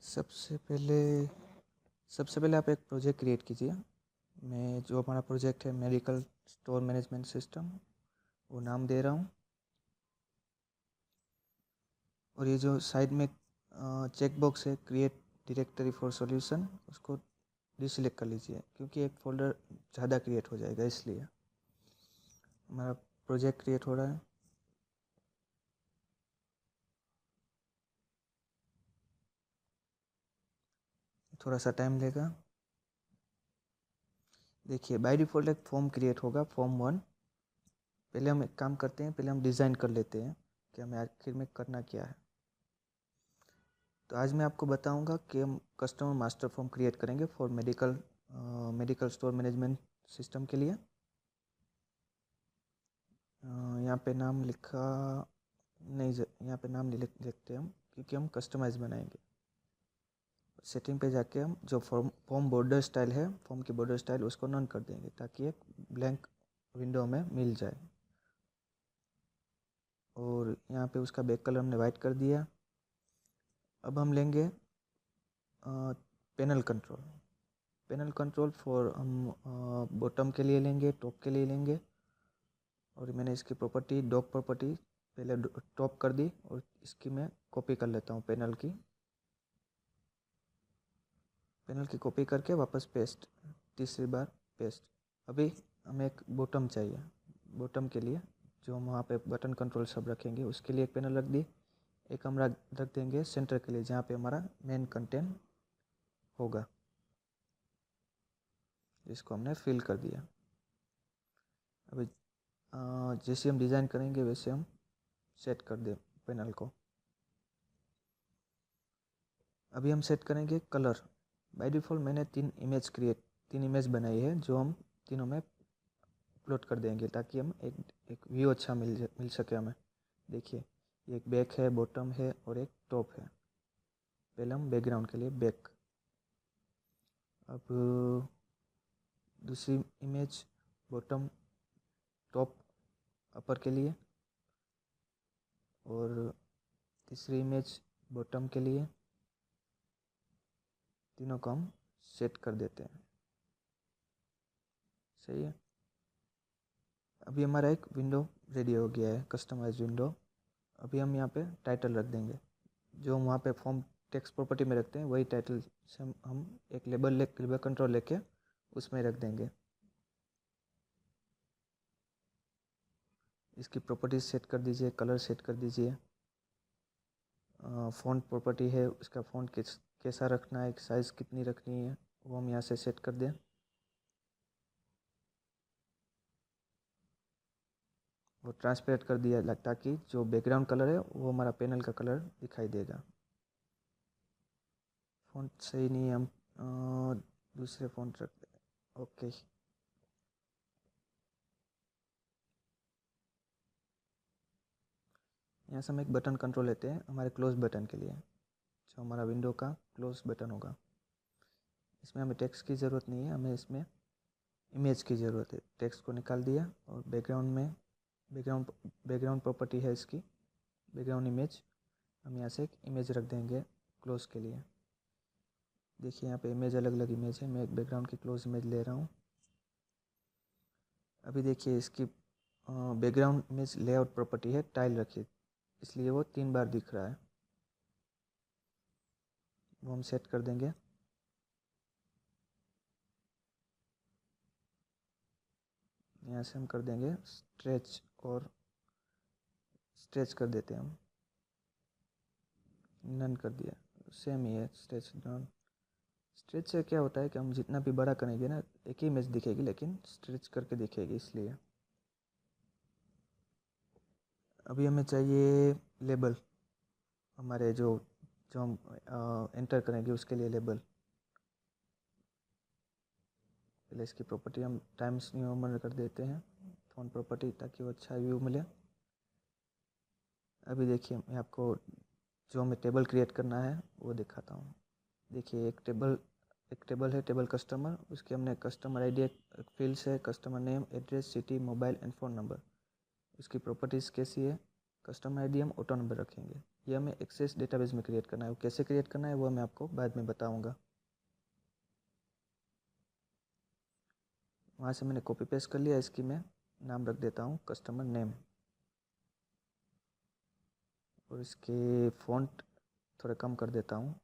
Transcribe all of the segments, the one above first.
सबसे पहले सबसे पहले आप एक प्रोजेक्ट क्रिएट कीजिए। मैं जो हमारा प्रोजेक्ट है मेडिकल स्टोर मैनेजमेंट सिस्टम, वो नाम दे रहा हूँ। और ये जो साइड में चेक बॉक्स है क्रिएट डायरेक्टरी फॉर सॉल्यूशन, उसको डिसेलेक्ट कर लीजिए क्योंकि एक फ़ोल्डर ज़्यादा क्रिएट हो जाएगा, इसलिए हमारा प्रोजेक्ट क्रिएट हो रहा है। थोड़ा सा टाइम लेगा। देखिए बाय डिफ़ॉल्ट एक फॉर्म क्रिएट होगा, फॉर्म 1। पहले हम एक काम करते हैं, पहले हम डिज़ाइन कर लेते हैं कि हमें आखिर में करना क्या है। तो आज मैं आपको बताऊंगा कि हम कस्टमर मास्टर फॉर्म क्रिएट करेंगे for medical store management system के लिए। यहाँ पे नाम लिखा नहीं, यहाँ पे नाम नहीं लिखते हम क्योंकि हम कस्टमाइज बनाएंगे। सेटिंग पे जाके हम जो फॉर्म बॉर्डर स्टाइल है, फॉर्म की बॉर्डर स्टाइल, उसको नॉन कर देंगे ताकि एक ब्लैंक विंडो में मिल जाए। और यहाँ पे उसका बैक कलर हमने वाइट कर दिया। अब हम लेंगे panel control. Panel control for हम बॉटम के लिए लेंगे, टॉप के लिए लेंगे। और मैंने इसकी प्रॉपर्टी डॉक प्रॉपर्टी पहले टॉप कर दी और इसकी मैं कॉपी कर लेता हूँ। पैनल की कॉपी करके वापस पेस्ट, तीसरी बार पेस्ट। अभी हमें एक बॉटम चाहिए। बॉटम के लिए जो हम वहाँ पे बटन कंट्रोल सब रखेंगे, उसके लिए एक पैनल रख दी। एक हम रख देंगे सेंटर के लिए, जहाँ पे हमारा मेन कंटेंट होगा, जिसको हमने फिल कर दिया। अभी जैसे हम डिज़ाइन करेंगे वैसे हम सेट कर दें पैनल को। अभी हम सेट करेंगे कलर। बाय डिफ़ॉल्ट मैंने तीन इमेज बनाई है, जो हम तीनों में अपलोड कर देंगे ताकि हम एक व्यू अच्छा मिल सके हमें। देखिए एक बैक है, बॉटम है और एक टॉप है। पहले हम बैकग्राउंड के लिए बैक। अब दूसरी इमेज बॉटम टॉप अपर के लिए, और तीसरी इमेज बॉटम के लिए। तीनों को हम सेट कर देते हैं। सही है। अभी हमारा एक विंडो रेडी हो गया है, कस्टमाइज विंडो। अभी हम यहाँ पे टाइटल रख देंगे, जो हम वहाँ पे फॉर्म टेक्स्ट प्रॉपर्टी में रखते हैं, वही टाइटल से हम एक लेबल कंट्रोल लेके उसमें रख देंगे। इसकी प्रॉपर्टीज सेट कर दीजिए, कलर सेट कर दीजिए। फ़ॉन्ट प्रॉपर्टी है, उसका फ़ॉन्ट कैसा रखना है, साइज़ कितनी रखनी है, वो हम यहाँ से सेट कर दें। वो ट्रांसपेरेंट कर दिया ताकि जो बैकग्राउंड कलर है वो हमारा पैनल का कलर दिखाई देगा। फ़ॉन्ट सही नहीं है, हम दूसरे फ़ॉन्ट रख दें। ओके। यहाँ से हम एक बटन कंट्रोल लेते हैं हमारे क्लोज बटन के लिए, जो हमारा विंडो का क्लोज बटन होगा। इसमें हमें टेक्स्ट की ज़रूरत नहीं है, हमें इसमें इमेज की ज़रूरत है। टेक्स्ट को निकाल दिया और बैकग्राउंड प्रॉपर्टी है इसकी बैकग्राउंड इमेज। हम यहाँ से एक इमेज रख देंगे क्लोज के लिए। देखिए यहाँ पे इमेज अलग अलग इमेज है, मैं एक बैकग्राउंड की क्लोज इमेज ले रहा हूँ। अभी देखिए इसकी बैकग्राउंड इमेज लेआउट प्रॉपर्टी है टाइल रखी, इसलिए वो 3 बार दिख रहा है। वो हम सेट कर देंगे। यहाँ से हम कर देंगे स्ट्रेच, और स्ट्रेच कर देते हैं हम, नन कर दिया। सेम ही है स्ट्रेच नन। स्ट्रेच से क्या होता है कि हम जितना भी बड़ा करेंगे ना, एक ही इमेज दिखेगी लेकिन स्ट्रेच करके दिखेगी, इसलिए। अभी हमें चाहिए लेबल। हमारे जो जो हम एंटर करेंगे उसके लिए लेबल। पहले इसकी प्रॉपर्टी हम टाइम्स न्यू रोमन कर देते हैं, फ़ॉन्ट प्रॉपर्टी, ताकि वो अच्छा व्यू मिले। अभी देखिए मैं आपको जो हमें टेबल क्रिएट करना है वो दिखाता हूँ। देखिए एक टेबल है, टेबल कस्टमर। उसके हमने कस्टमर आईडी एक फील्ड है, customer name, address, city, mobile and phone number. उसकी प्रॉपर्टीज़ कैसी है, कस्टमर आईडी हम ऑटो नंबर रखेंगे। ये हमें एक्सेस डेटाबेस में क्रिएट करना है। वो कैसे क्रिएट करना है वो मैं आपको बाद में बताऊंगा। वहाँ से मैंने कॉपी पेस्ट कर लिया। इसकी मैं नाम रख देता हूँ कस्टमर नेम, और इसके फ़ॉन्ट थोड़े कम कर देता हूँ।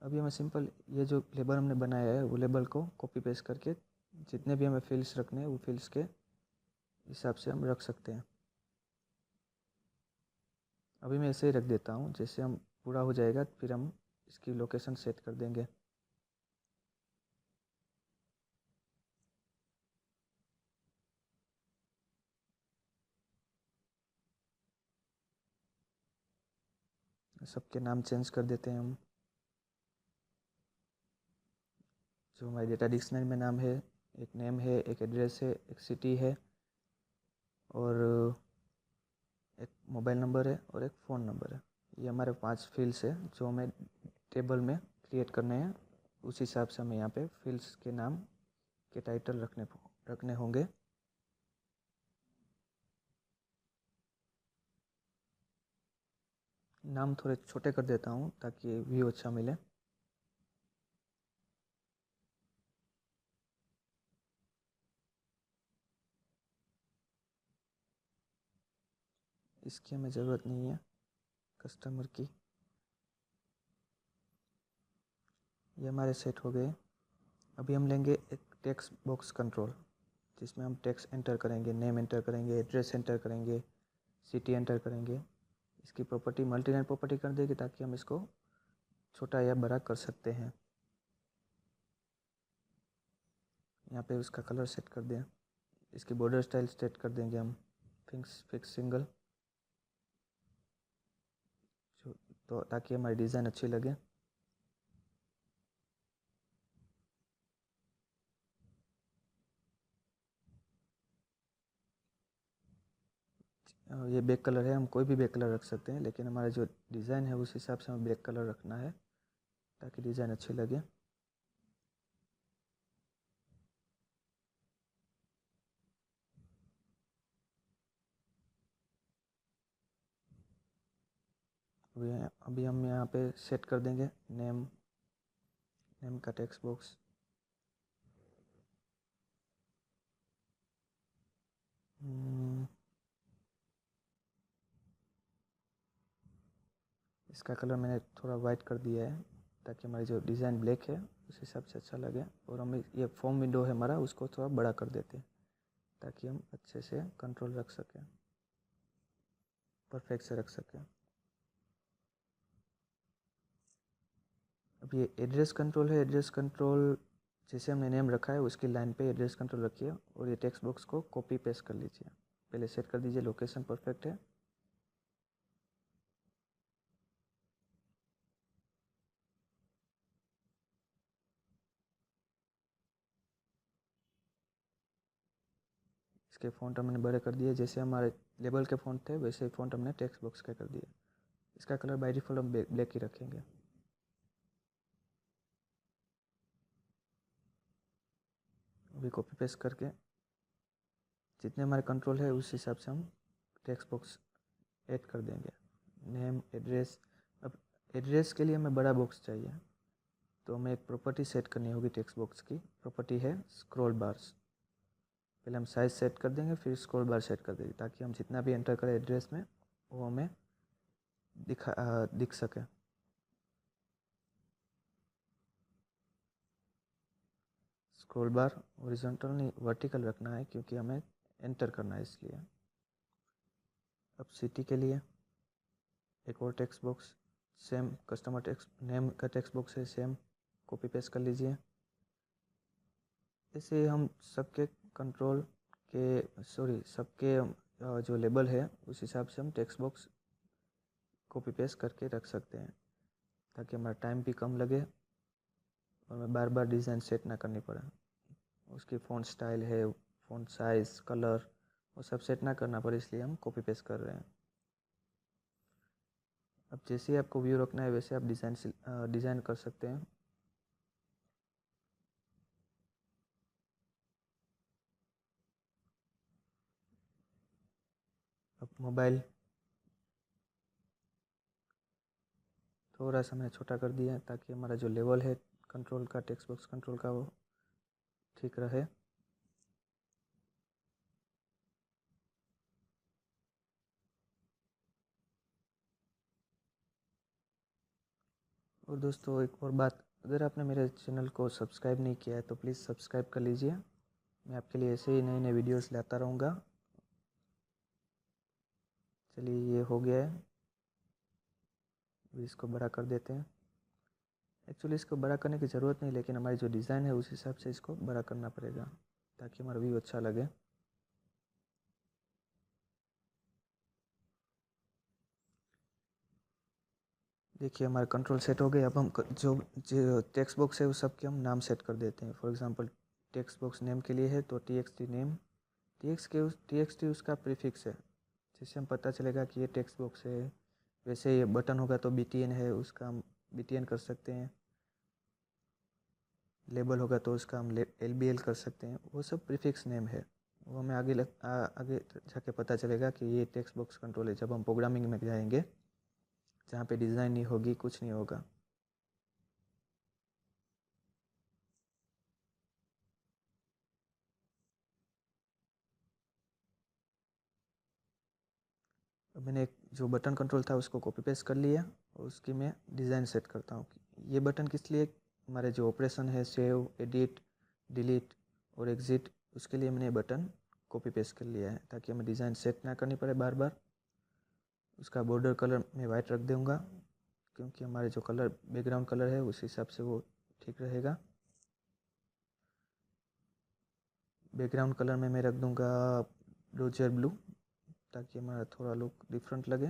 अभी हमें सिंपल ये जो लेबल हमने बनाया है वो लेबल को कॉपी पेस्ट करके जितने भी हमें फील्ड्स रखने हैं वो फील्ड्स के हिसाब से हम रख सकते हैं। अभी मैं ऐसे ही रख देता हूँ। जैसे हम पूरा हो जाएगा फिर हम इसकी लोकेशन सेट कर देंगे। सबके नाम चेंज कर देते हैं हम। जो हमारी डेटा डिक्शनरी में नाम है, एक नेम है, एक एड्रेस है, एक सिटी है, और एक मोबाइल नंबर है, और एक फ़ोन नंबर है। ये हमारे 5 फील्ड्स है जो हमें टेबल में क्रिएट करने हैं। उस हिसाब से हमें यहाँ पे फील्ड्स के नाम के टाइटल रखने होंगे। नाम थोड़े छोटे कर देता हूँ ताकि व्यू अच्छा मिले। इसकी हमें ज़रूरत नहीं है कस्टमर की। ये हमारे सेट हो गए। अभी हम लेंगे एक टेक्स्ट बॉक्स कंट्रोल, जिसमें हम टेक्स्ट एंटर करेंगे, नेम एंटर करेंगे, एड्रेस एंटर करेंगे, सिटी एंटर करेंगे। इसकी प्रॉपर्टी मल्टीलाइन प्रॉपर्टी कर देगी ताकि हम इसको छोटा या बड़ा कर सकते हैं। यहाँ पे उसका कलर सेट कर दें। इसकी बॉर्डर स्टाइल सेट कर देंगे हम फिक्स सिंगल, तो ताकि हमारी डिज़ाइन अच्छी लगे। ये बैक कलर है, हम कोई भी बैक कलर रख सकते हैं, लेकिन हमारा जो डिज़ाइन है उस हिसाब से हमें बैक कलर रखना है ताकि डिज़ाइन अच्छी लगे। अभी हम यहाँ पे सेट कर देंगे नेम का टेक्स्ट बॉक्स। इसका कलर मैंने थोड़ा वाइट कर दिया है ताकि हमारी जो डिज़ाइन ब्लैक है उस हिसाब से अच्छा लगे। और हम ये फॉर्म विंडो है हमारा, उसको थोड़ा बड़ा कर देते हैं ताकि हम अच्छे से कंट्रोल रख सकें, परफेक्ट से रख सकें। अब ये एड्रेस कंट्रोल है। एड्रेस कंट्रोल जैसे हमने नेम रखा है उसकी लाइन पे एड्रेस कंट्रोल रखिए, और ये टेक्स्ट बॉक्स को कॉपी पेस्ट कर लीजिए। पहले सेट कर दीजिए लोकेशन परफेक्ट है। इसके फ़ॉन्ट हमने बड़े कर दिए। जैसे हमारे लेबल के फ़ॉन्ट थे वैसे ही फ़ॉन्ट हमने टेक्स्ट बॉक्स के कर दिए। इसका कलर बाय डिफ़ॉल्ट हम ब्लैक ही रखेंगे। अभी कॉपी पेस्ट करके जितने हमारे कंट्रोल है उस हिसाब से हम टेक्स्ट बॉक्स ऐड कर देंगे। Name, address. अब एड्रेस के लिए हमें बड़ा बॉक्स चाहिए, तो हमें एक प्रॉपर्टी सेट करनी होगी टेक्स्ट बॉक्स की। प्रॉपर्टी है स्क्रॉल बार्स। पहले हम साइज़ सेट कर देंगे, फिर स्क्रॉल बार सेट कर देंगे ताकि हम जितना भी एंटर करें एड्रेस में वो हमें दिख सके। स्क्रॉल बार हॉरिजॉन्टल नहीं वर्टिकल रखना है क्योंकि हमें एंटर करना है इसलिए। अब सिटी के लिए एक और text box, same customer text name का टेक्स्ट बॉक्स है, सेम कॉपी पेस्ट कर लीजिए। ऐसे हम सबके कंट्रोल के सबके जो लेबल है उस हिसाब से हम टेक्स्ट बॉक्स कॉपी पेस्ट करके रख सकते हैं ताकि हमारा टाइम भी कम लगे और हमें बार बार डिज़ाइन सेट ना करनी पड़े। उसकी फ़ॉन्ट स्टाइल है, फ़ॉन्ट साइज़, कलर वो सब सेट ना करना पड़े, इसलिए हम कॉपी पेस्ट कर रहे हैं। अब जैसे ही आपको व्यू रखना है वैसे आप डिज़ाइन कर सकते हैं। मोबाइल थोड़ा सा मैंने छोटा कर दिया ताकि हमारा जो लेवल है कंट्रोल का, टेक्स्ट बॉक्स कंट्रोल का, वो ठीक रहे। और दोस्तों एक और बात, अगर आपने मेरे चैनल को सब्सक्राइब नहीं किया है तो प्लीज़ सब्सक्राइब कर लीजिए। मैं आपके लिए ऐसे ही नए नए वीडियोस लाता रहूँगा। चलिए ये हो गया है, अभी इसको बड़ा कर देते हैं। एक्चुअली इसको बड़ा करने की ज़रूरत नहीं, लेकिन हमारी जो डिज़ाइन है उस हिसाब से इसको बड़ा करना पड़ेगा ताकि हमारा व्यू अच्छा लगे। देखिए हमारा कंट्रोल सेट हो गया। अब हम जो टेक्स्ट बॉक्स है उस सब के हम नाम सेट कर देते हैं। For example text box name के लिए है तो txt नेम, txt उसका प्रीफिक्स है, जिससे हम पता चलेगा कि ये टेक्स्ट बॉक्स है। वैसे ये बटन होगा तो btn है, उसका हम btn कर सकते हैं। लेबल होगा तो उसका हम lbl कर सकते हैं। वो सब प्रीफिक्स नेम है, वो हमें आगे जाके पता चलेगा कि ये टेक्स्ट बॉक्स कंट्रोल है, जब हम प्रोग्रामिंग में जाएंगे जहाँ पे डिज़ाइन नहीं होगी, कुछ नहीं होगा। अब मैंने एक जो बटन कंट्रोल था उसको कॉपी पेस्ट कर लिया और उसकी मैं डिज़ाइन सेट करता हूँ। ये बटन किस लिए, हमारे जो ऑपरेशन है सेव, एडिट, डिलीट और एग्ज़िट, उसके लिए मैंने बटन कॉपी पेस्ट कर लिया है ताकि हमें डिज़ाइन सेट ना करनी पड़े बार बार। उसका बॉर्डर कलर मैं वाइट रख दूँगा क्योंकि हमारे जो कलर बैकग्राउंड कलर है उस हिसाब से वो ठीक रहेगा। बैकग्राउंड कलर में मैं रख दूँगा रोजर ब्लू ताकि हमारा थोड़ा लुक डिफरेंट लगे।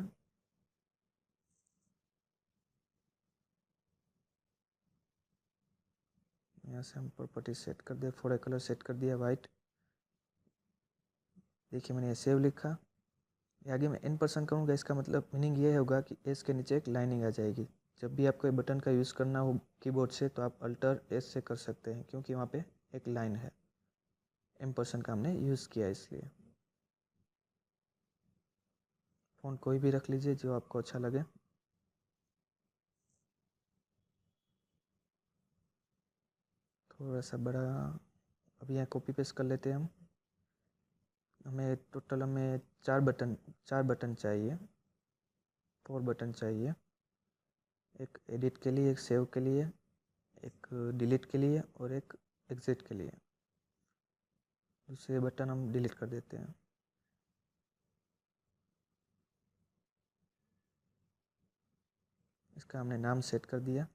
यहाँ से हम प्रॉपर्टी सेट कर दिया, फोड़ा कलर सेट कर दिया वाइट। देखिए मैंने सेव लिखा, आगे मैं n% करूँगा, इसका मतलब मीनिंग ये होगा कि एस के नीचे एक लाइनिंग आ जाएगी। जब भी आपको बटन का यूज़ करना हो कीबोर्ड से तो आप अल्टर एस से कर सकते हैं क्योंकि वहाँ पे एक लाइन है, m% का हमने यूज़ किया इसलिए। फ़ॉन्ट कोई भी रख लीजिए जो आपको अच्छा लगे। थोड़ा सा बड़ा, अभी यहाँ कॉपी पेस्ट कर लेते हैं हम। हमें चार बटन चाहिए, 4 बटन चाहिए। एक एडिट के लिए, एक सेव के लिए, एक डिलीट के लिए और एक एग्ज़िट के लिए। दूसरे बटन हम डिलीट कर देते हैं। इसका हमने नाम सेट कर दिया।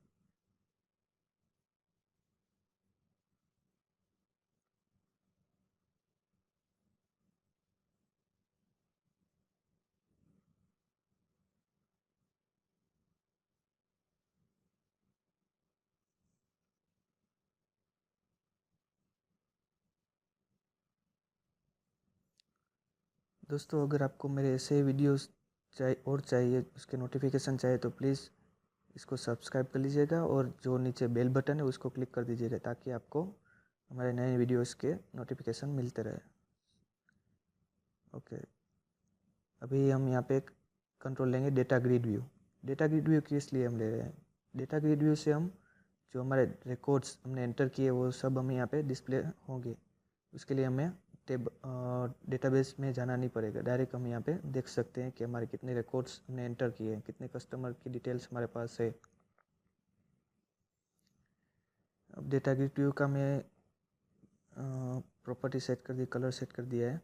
दोस्तों अगर आपको मेरे ऐसे वीडियोस चाहिए, उसके नोटिफिकेशन चाहिए तो प्लीज़ इसको सब्सक्राइब कर लीजिएगा और जो नीचे बेल बटन है उसको क्लिक कर दीजिएगा ताकि आपको हमारे नए वीडियोस के नोटिफिकेशन मिलते रहे। ओके, अभी हम यहाँ पे एक कंट्रोल लेंगे data grid view. Data grid view किस लिए हम ले रहे हैं, डेटा ग्रिड व्यू से हम जो हमारे रिकॉर्ड्स हमने एंटर किए वो सब हमें यहाँ पे डिस्प्ले होंगे। उसके लिए हमें डेटाबेस में जाना नहीं पड़ेगा, डायरेक्ट हम यहाँ पे देख सकते हैं कि हमारे कितने रिकॉर्ड्स हमने एंटर किए हैं, कितने कस्टमर की डिटेल्स हमारे पास है। अब डेटा ग्रिड व्यू का मैं प्रॉपर्टी सेट कर दी, कलर सेट कर दिया है।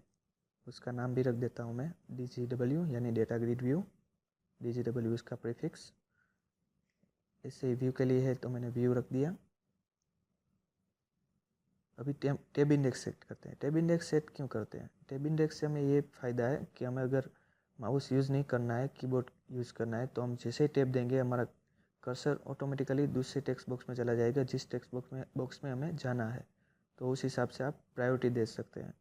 उसका नाम भी रख देता हूँ मैं DGW यानी डेटा ग्रिड व्यू। DGW इसका प्रीफिक्स। इससे व्यू के लिए है तो मैंने व्यू रख दिया। अभी टेब इंडेक्स सेट करते हैं। टेब इंडेक्स सेट क्यों करते हैं, टेब इंडेक्स से हमें ये फ़ायदा है कि हमें अगर माउस यूज़ नहीं करना है, कीबोर्ड यूज़ करना है, तो हम जैसे ही टैब देंगे हमारा कर्सर ऑटोमेटिकली दूसरे टेक्स्ट बॉक्स में चला जाएगा जिस टेक्स्ट बॉक्स में हमें जाना है। तो उस हिसाब से आप प्रायोरिटी दे सकते हैं।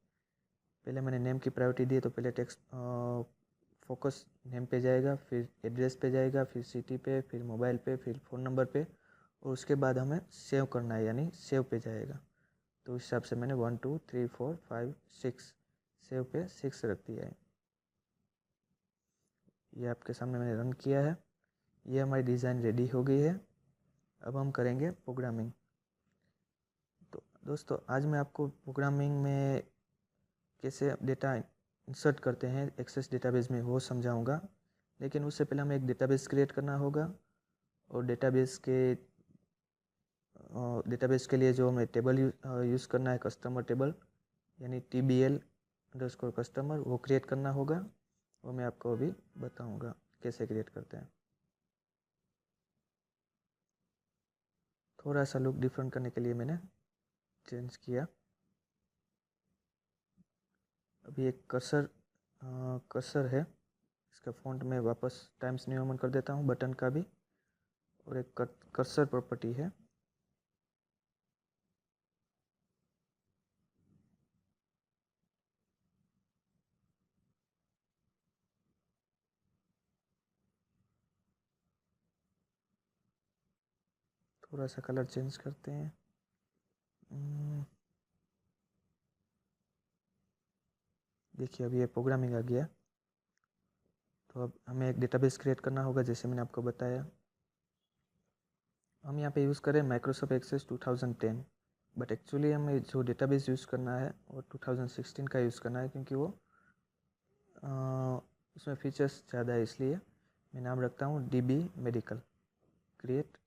पहले मैंने नेम की प्रायोरिटी दी तो पहले टेक्स्ट फोकस नेम पे जाएगा, फिर एड्रेस पे जाएगा, फिर सिटी पे, फिर मोबाइल पे, फिर फ़ोन नंबर पे, और उसके बाद हमें सेव करना है यानी सेव पे जाएगा। तो उस हिसाब से मैंने 1 2 3 4 5 6 सेव पे 6 रख दिया है। ये आपके सामने मैंने रन किया है। ये हमारी डिज़ाइन रेडी हो गई है। अब हम करेंगे प्रोग्रामिंग। तो दोस्तों आज मैं आपको प्रोग्रामिंग में कैसे डेटा इंसर्ट करते हैं एक्सेस डेटाबेस में वो समझाऊंगा, लेकिन उससे पहले हमें एक डेटाबेस क्रिएट करना होगा। और डेटाबेस के लिए जो हमें टेबल यूज़ करना है, कस्टमर टेबल यानी TBL_कस्टमर, वो क्रिएट करना होगा। वो मैं आपको अभी बताऊंगा कैसे क्रिएट करते हैं। थोड़ा सा लुक डिफरेंट करने के लिए मैंने चेंज किया। अभी एक कर्सर है, इसका फ़ॉन्ट में वापस टाइम्स न्यू रोमन कर देता हूँ, बटन का भी। और एक कर्सर प्रॉपर्टी है, थोड़ा सा कलर चेंज करते हैं। देखिए अभी ये प्रोग्रामिंग आ गया। तो अब हमें एक डेटाबेस क्रिएट करना होगा, जैसे मैंने आपको बताया। हम यहाँ पे यूज़ करें माइक्रोसॉफ्ट एक्सेस 2010, बट एक्चुअली हमें जो डेटाबेस यूज़ करना है वो 2016 का यूज़ करना है, क्योंकि वो उसमें फीचर्स ज़्यादा है। इसलिए मैं नाम रखता हूँ DB मेडिकल क्रिएट।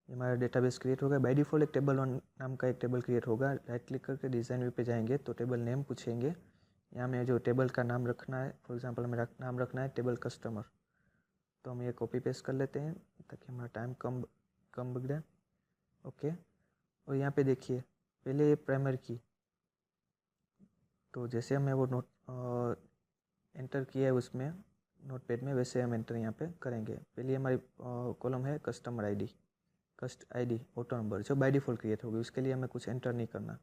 हमारा डेटाबेस क्रिएट होगा। बाय डिफ़ॉल्ट एक टेबल वन नाम का एक टेबल क्रिएट होगा। राइट क्लिक करके डिज़ाइन व्यू पे जाएंगे तो टेबल नेम पूछेंगे। यहाँ में जो टेबल का नाम रखना है, फॉर एग्जांपल मेरा नाम रखना है टेबल कस्टमर, तो हम ये कॉपी पेस्ट कर लेते हैं ताकि हमारा टाइम कम बिगड़े। ओके। और यहाँ पे देखिए पहले ये प्राइमरी की, तो जैसे हमने वो नोट एंटर किया है उसमें नोटपैड में, वैसे हम एंटर यहाँ पे करेंगे। पहले हमारी कॉलम है कस्टमर ID ऑटो नंबर, जो बाय डिफ़ॉल्ट क्रिएट होगी, उसके लिए हमें कुछ एंटर नहीं करना।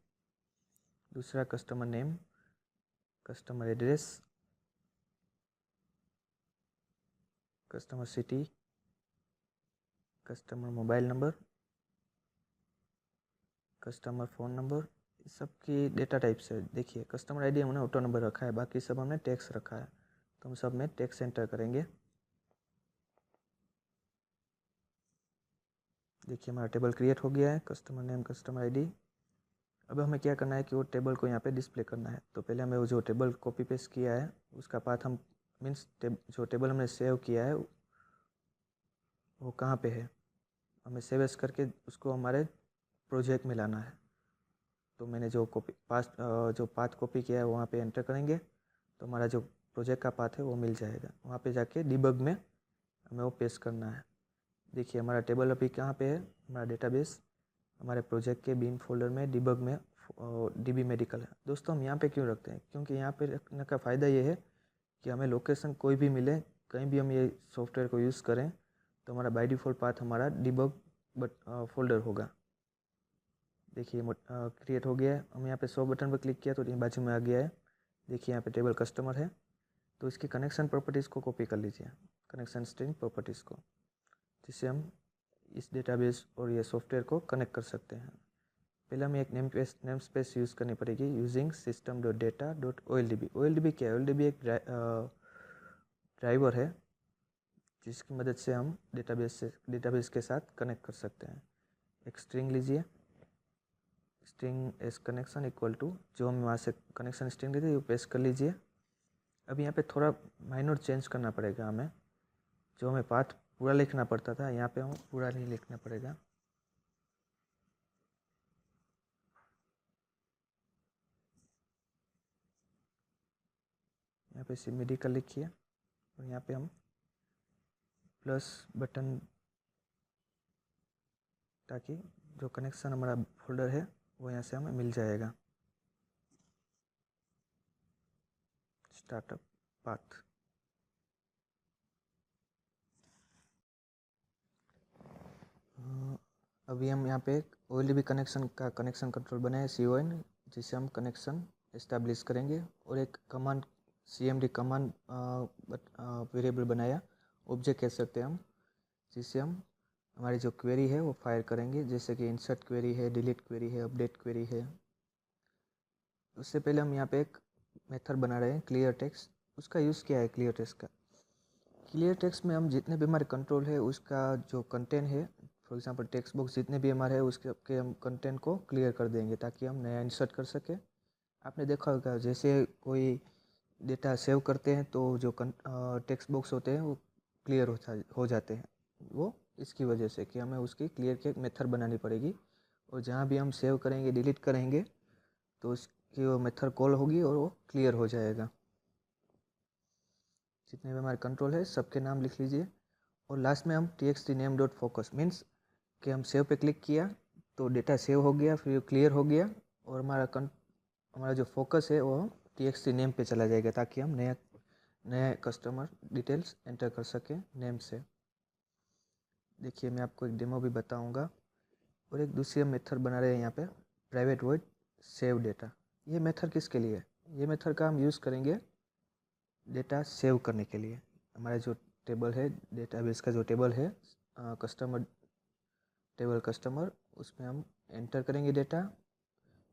दूसरा customer name, customer address, customer city, customer mobile number, customer phone number, सबकी डेटा टाइप्स है। देखिए कस्टमर ID हमने ऑटो नंबर रखा है, बाकी सब हमने टेक्स्ट रखा है, तो हम सब में टेक्स्ट एंटर करेंगे। देखिए हमारा टेबल क्रिएट हो गया है, कस्टमर नेम, कस्टमर ID। अब हमें क्या करना है कि वो टेबल को यहाँ पे डिस्प्ले करना है। तो पहले हमें वो जो टेबल कॉपी पेस्ट किया है उसका पाथ हम जो टेबल हमने सेव किया है वो कहाँ पे है, हमें सेव एस करके उसको हमारे प्रोजेक्ट में लाना है। तो मैंने जो पाथ कॉपी किया है वहाँ पे एंटर करेंगे तो हमारा जो प्रोजेक्ट का पाथ है वो मिल जाएगा। वहाँ पे जाके डिबग में हमें वो पेस्ट करना है। देखिए हमारा टेबल अभी कहाँ पे है, हमारा डेटाबेस हमारे प्रोजेक्ट के बिन फोल्डर में डिबग में DB मेडिकल है। दोस्तों हम यहाँ पे क्यों रखते हैं, क्योंकि यहाँ पे रखने का फ़ायदा ये है कि हमें लोकेशन कोई भी मिले, कहीं भी हम ये सॉफ्टवेयर को यूज़ करें, तो हमारा बाय डिफ़ॉल्ट पाथ हमारा डिबग फोल्डर होगा। देखिए क्रिएट हो गया है। हम यहाँ पे 100 बटन पर क्लिक किया तो ये बाजू में आ गया है। देखिए यहाँ पे टेबल कस्टमर है, तो इसकी कनेक्शन प्रॉपर्टीज़ को कॉपी कर लीजिए, कनेक्शन स्ट्रिंग प्रॉपर्टीज़ को, जिससे हम इस डेटाबेस और ये सॉफ्टवेयर को कनेक्ट कर सकते हैं। पहले हमें एक नेम स्पेस यूज़ करनी पड़ेगी, यूजिंग system.data.oldb। OLDB क्या है? OLDB एक ड्राइवर है जिसकी मदद से हम डेटाबेस के साथ कनेक्ट कर सकते हैं। एक स्ट्रिंग लीजिए, string s connection equal to, जो हम वहाँ से कनेक्शन स्ट्रिंग लीजिए वो पेस्ट कर लीजिए। अब यहाँ पे थोड़ा माइनर चेंज करना पड़ेगा हमें, जो हमें पाथ पूरा लिखना पड़ता था यहाँ पे हमें पूरा नहीं लिखना पड़ेगा। यहाँ पे सी मेडिकल लिखिए और यहाँ पे हम प्लस बटन, ताकि जो कनेक्शन हमारा फोल्डर है वो यहाँ से हमें मिल जाएगा। स्टार्टअप पाथ, अभी हम यहाँ पे OLDB कनेक्शन का कनेक्शन कंट्रोल बनाए CON, जिससे हम कनेक्शन इस्टेब्लिश करेंगे। और एक कमांड CMD कमांड वेरिएबल बनाया, ऑब्जेक्ट कह सकते हैं हम, जिससे हम हमारी जो क्वेरी है वो फायर करेंगे, जैसे कि इंसर्ट क्वेरी है, डिलीट क्वेरी है, अपडेट क्वेरी है। उससे पहले हम यहाँ पे एक मेथड बना रहे हैं क्लियर टेक्स्ट, उसका यूज़ क्या है क्लियर टेक्स्ट का। क्लियर टेक्स्ट में हम जितने भी हमारे कंट्रोल है उसका जो कंटेंट है, फॉर एग्जांपल टेक्स्ट बॉक्स जितने भी हमारे है उसके हम कंटेंट को क्लियर कर देंगे ताकि हम नया इंसर्ट कर सके। आपने देखा होगा जैसे कोई डेटा सेव करते हैं तो जो टेक्स्ट बॉक्स होते हैं वो क्लियर हो जाते हैं। वो इसकी वजह से कि हमें उसकी क्लियर की एक मेथड बनानी पड़ेगी, और जहाँ भी हम सेव करेंगे डिलीट करेंगे तो उसकी वो मेथड कॉल होगी और वो क्लियर हो जाएगा। जितने भी हमारे कंट्रोल है सबके नाम लिख लीजिए, और लास्ट में हम txt name dot focus means कि हम सेव पे क्लिक किया तो डेटा सेव हो गया, फिर क्लियर हो गया, और हमारा जो फोकस है वो txt नेम पे चला जाएगा ताकि हम नया कस्टमर डिटेल्स एंटर कर सकें नेम से। देखिए मैं आपको एक डेमो भी बताऊंगा। और एक दूसरी मेथड बना रहे हैं यहाँ पे प्राइवेट वॉइड सेव डेटा। ये मेथड किसके लिए है? ये मेथड का हम यूज़ करेंगे डेटा सेव करने के लिए। हमारा जो टेबल है डेटाबेस का जो टेबल है कस्टमर, उसमें हम एंटर करेंगे डेटा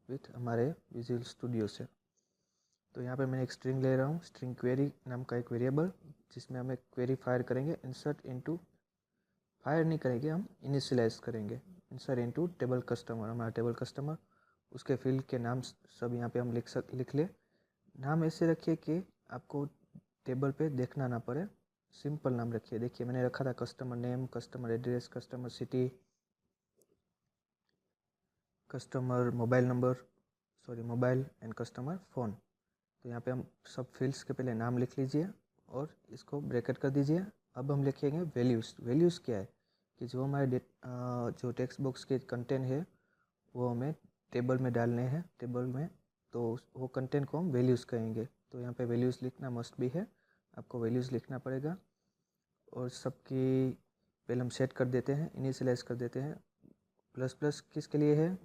विथ हमारे विजुअल स्टूडियो से। तो यहाँ पे मैं एक स्ट्रिंग ले रहा हूँ, स्ट्रिंग क्वेरी नाम का एक वेरिएबल, जिसमें हम एक क्वेरी फायर करेंगे। इंसर्ट इनटू, फायर नहीं करेंगे, हम इनिशियलाइज करेंगे। इंसर्ट इनटू टेबल कस्टमर, हमारा टेबल कस्टमर, उसके फील्ड के नाम सब यहाँ पे हम लिख ले। नाम ऐसे रखिए कि आपको टेबल पे देखना ना पड़े, सिंपल नाम रखिए। देखिए मैंने रखा था customer name, customer address, customer city, customer mobile number, mobile and customer phone. तो यहाँ पे हम सब फील्ड्स के पहले नाम लिख लीजिए और इसको ब्रैकेट कर दीजिए। अब हम लिखेंगे वैल्यूज़। वैल्यूज़ क्या है कि जो हमारे जो टेक्स्ट बॉक्स के कंटेंट है वो हमें टेबल में डालने हैं, टेबल में, तो वो कंटेंट को हम वैल्यूज़ कहेंगे। तो यहाँ पे वैल्यूज़ लिखना मस्ट भी है, आपको वैल्यूज़ लिखना पड़ेगा। और सबकी पहले हम सेट कर देते हैं, इनिशियलाइज कर देते हैं। प्लस प्लस किसके लिए है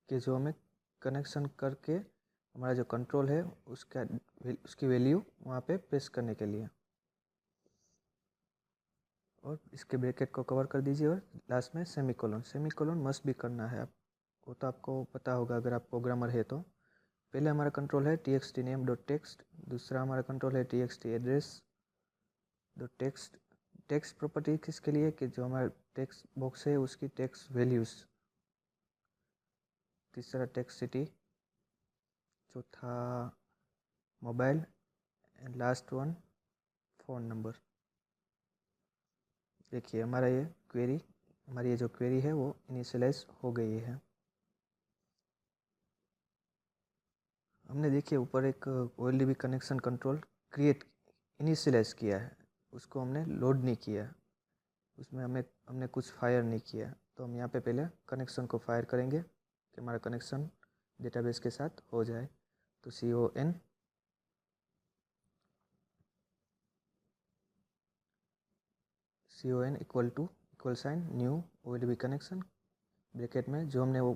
कि जो हमें कनेक्शन करके हमारा जो कंट्रोल है उसकी वैल्यू वहाँ पे पेस्ट करने के लिए। और इसके ब्रैकेट को कवर कर दीजिए और लास्ट में सेमीकोलन। सेमीकोलन मस्ट भी करना है, आप वो तो आपको पता होगा अगर आप प्रोग्रामर है तो। पहले हमारा कंट्रोल है txt name डॉट टेक्स्ट, दूसरा हमारा कंट्रोल है txt address dot text. Text property किसके लिए कि जो हमारा टेक्स्ट बॉक्स है उसकी टेक्स्ट वैल्यूज़। तीसरा टेक्स्ट सिटी, चौथा mobile, and last one phone number. देखिए हमारी ये जो क्वेरी है वो इनिशियलाइज हो गई है। हमने देखिए ऊपर एक OLDB कनेक्शन कंट्रोल इनिशियलाइज किया है, उसको हमने लोड नहीं किया, उसमें हमने कुछ फायर नहीं किया। तो हम यहाँ पे पहले कनेक्शन को फायर करेंगे कि हमारा कनेक्शन डेटाबेस के साथ हो जाए। तो CON equal sign new OLDB connection, bracket में जो हमने वो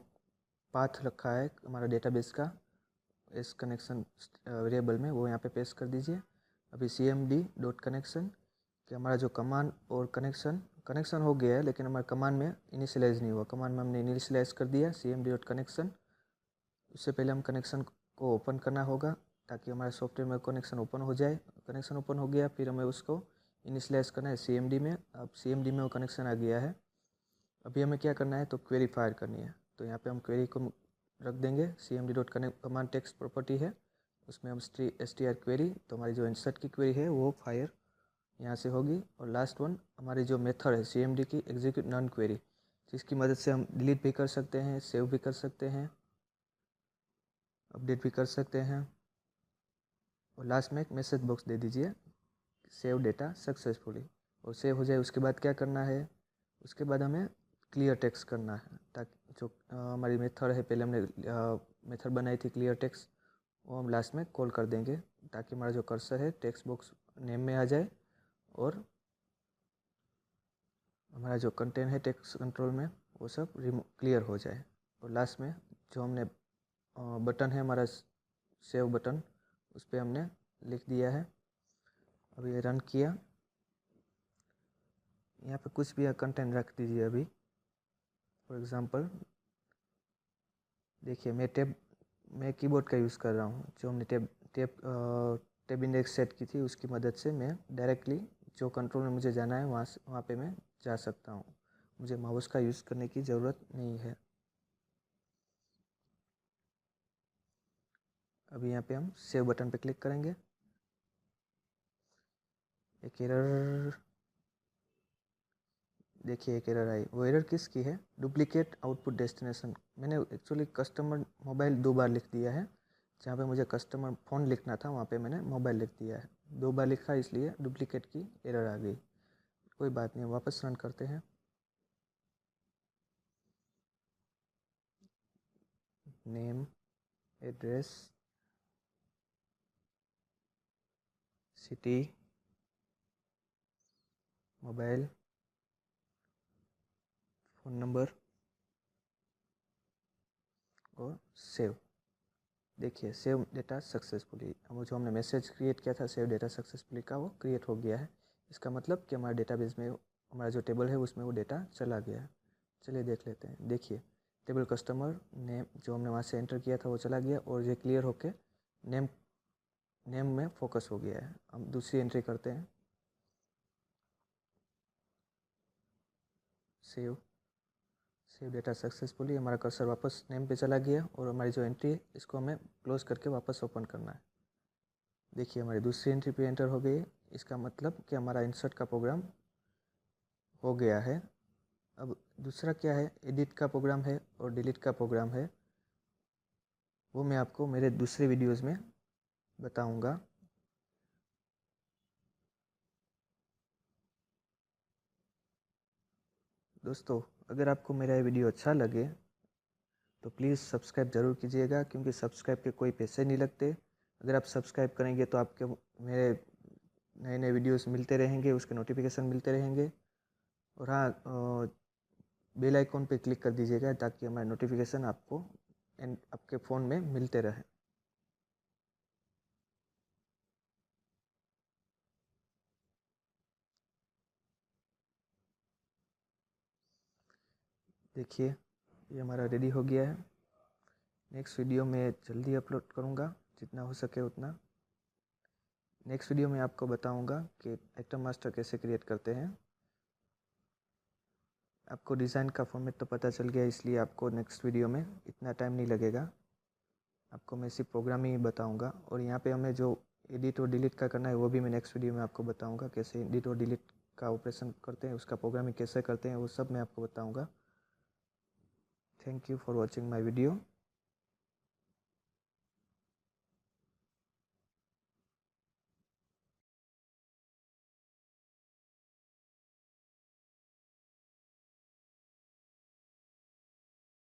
पाथ रखा है हमारा डेटाबेस का इस कनेक्शन वेरिएबल में, वो यहाँ पे पेस्ट कर दीजिए। अभी CMD डॉट कनेक्शन कि हमारा जो कमांड और कनेक्शन हो गया है, लेकिन हमारे कमांड में इनिशियलाइज नहीं हुआ। कमांड में हमने इनिशियलाइज कर दिया CMD डॉट कनेक्शन। उससे पहले हम कनेक्शन को ओपन करना होगा ताकि हमारे सॉफ्टवेयर में कनेक्शन ओपन हो जाए। कनेक्शन ओपन हो गया, फिर हमें उसको इनिशियलाइज करना है CMD में। अब CMD में वो कनेक्शन आ गया है। अभी हमें क्या करना है तो क्वेरी फायर करनी है। तो यहाँ पे हम क्वेरी को रख देंगे CMD dot command text property है, उसमें हम str क्वेरी, तो हमारी जो इंसर्ट की क्वेरी है वो फायर यहाँ से होगी। और लास्ट वन हमारी जो मेथड है CMD की एग्जीक्यूट नन क्वेरी, जिसकी मदद से हम डिलीट भी कर सकते हैं, सेव भी कर सकते हैं, अपडेट भी कर सकते हैं। और लास्ट में एक मैसेज बॉक्स दे दीजिए सेव डेटा सक्सेसफुली। और सेव हो जाए उसके बाद क्या करना है, उसके बाद हमें क्लियर टेक्स्ट करना है ताकि जो हमारी मेथड है, पहले हमने मेथड बनाई थी क्लियर टेक्स्ट, वो हम लास्ट में कॉल कर देंगे ताकि हमारा जो कर्सर है टेक्स्ट बॉक्स नेम में आ जाए और हमारा जो कंटेंट है टेक्स्ट कंट्रोल में वो सब क्लियर हो जाए। और लास्ट में जो हमने बटन है हमारा सेव बटन, उस पर हमने लिख दिया है। अब ये रन किया, यहाँ पे कुछ भी कंटेंट रख दीजिए। अभी फॉर एग्ज़ाम्पल देखिए मैं कीबोर्ड का यूज़ कर रहा हूँ। जो हमने टेब इंडेक्स सेट की थी, उसकी मदद से मैं डायरेक्टली जो कंट्रोल में मुझे जाना है वहाँ पे मैं जा सकता हूँ। मुझे माउस का यूज़ करने की ज़रूरत नहीं है। अभी यहाँ पे हम सेव बटन पे क्लिक करेंगे। एक एरर, देखिए एक एरर आई। वो एरर किसकी है? Duplicate output destination. मैंने एक्चुअली कस्टमर मोबाइल 2 बार लिख दिया है। जहाँ पे मुझे कस्टमर फ़ोन लिखना था वहाँ पे मैंने मोबाइल लिख दिया है। 2 बार लिखा, इसलिए डुप्लीकेट की एरर आ गई। कोई बात नहीं, वापस रन करते हैं। Name, address, city, mobile, phone number और सेव। देखिए सेव डेटा सक्सेसफुली, वो जो हमने मैसेज क्रिएट किया था सेव डेटा सक्सेसफुली का, वो क्रिएट हो गया है। इसका मतलब कि हमारे डेटाबेस में हमारा जो टेबल है उसमें वो डेटा चला गया है। चलिए देख लेते हैं। देखिए टेबल कस्टमर नेम जो हमने वहाँ से एंटर किया था वो चला गया, और ये क्लियर होके नेम में फोकस हो गया है। हम दूसरी एंट्री करते हैं। सेव डेटा सक्सेसफुली, हमारा कर्सर वापस नेम पे चला गया, और हमारी जो एंट्री है इसको हमें क्लोज करके वापस ओपन करना है। देखिए हमारी दूसरी एंट्री पे एंटर हो गई। इसका मतलब कि हमारा इंसर्ट का प्रोग्राम हो गया है। अब दूसरा क्या है, एडिट का प्रोग्राम है और डिलीट का प्रोग्राम है, वो मैं आपको मेरे दूसरे वीडियोज़ में बताऊंगा। दोस्तों अगर आपको मेरा ये वीडियो अच्छा लगे तो प्लीज़ सब्सक्राइब ज़रूर कीजिएगा, क्योंकि सब्सक्राइब के कोई पैसे नहीं लगते। अगर आप सब्सक्राइब करेंगे तो आपके मेरे नए नए वीडियोस मिलते रहेंगे, उसके नोटिफिकेशन मिलते रहेंगे। और हाँ, बेल आइकॉन पे क्लिक कर दीजिएगा ताकि हमारे नोटिफिकेशन आपको आपके फ़ोन में मिलते रहे। देखिए ये हमारा रेडी हो गया है। नेक्स्ट वीडियो में जल्दी अपलोड करूँगा, जितना हो सके उतना। नेक्स्ट वीडियो में आपको बताऊँगा कि आइटम मास्टर कैसे क्रिएट करते हैं। आपको डिज़ाइन का फॉर्मेट तो पता चल गया, इसलिए आपको नेक्स्ट वीडियो में इतना टाइम नहीं लगेगा। आपको मैं सिर्फ प्रोग्रामिंग ही बताऊंगा, और यहाँ पे हमें जो एडिट और डिलीट का करना है वो भी मैं नेक्स्ट वीडियो में आपको बताऊंगा। कैसे एडिट और डिलीट का ऑपरेशन करते हैं, उसका प्रोग्रामिंग कैसे करते हैं, वो सब मैं आपको बताऊंगा। Thank you for watching my video.